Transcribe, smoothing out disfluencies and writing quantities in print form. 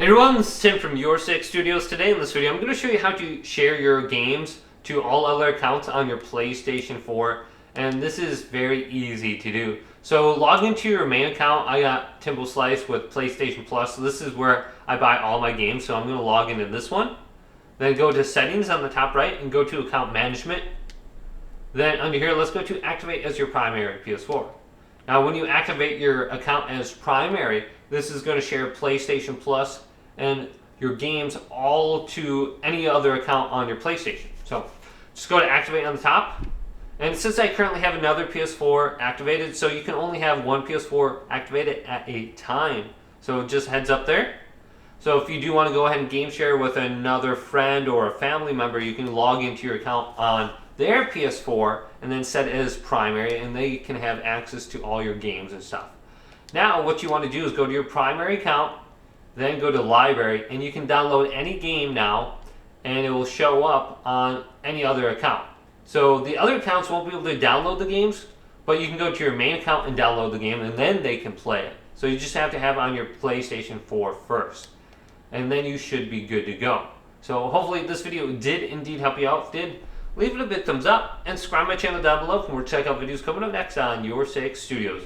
everyone, this is Tim from Your Six Studios. Today in this video, I'm going to show you how to share your games to all other accounts on your PlayStation 4, and this is very easy to do. So log into your main account. I got Timbo Slice with PlayStation Plus, so this is where I buy all my games, so I'm going to log into this one. Then go to Settings on the top right and go to Account Management. Then under here, let's go to Activate as your primary PS4. Now when you activate your account as primary, this is going to share PlayStation Plus and your games all to any other account on your PlayStation. So just go to Activate on the top. And since I currently have another PS4 activated, so you can only have one PS4 activated at a time. So just heads up there. So if you do want to go ahead and game share with another friend or a family member, you can log into your account on their PS4 and then set it as primary, and they can have access to all your games and stuff. Now what you want to do is go to your primary account, then go to library, and you can download any game now and it will show up on any other account. So the other accounts won't be able to download the games, but you can go to your main account and download the game, and then they can play it. So you just have to have it on your PlayStation 4 first, and then you should be good to go. So hopefully this video did indeed help you out. If it did, leave it a big thumbs up and subscribe to my channel down below for more checkout videos coming up next on Your Six Studios.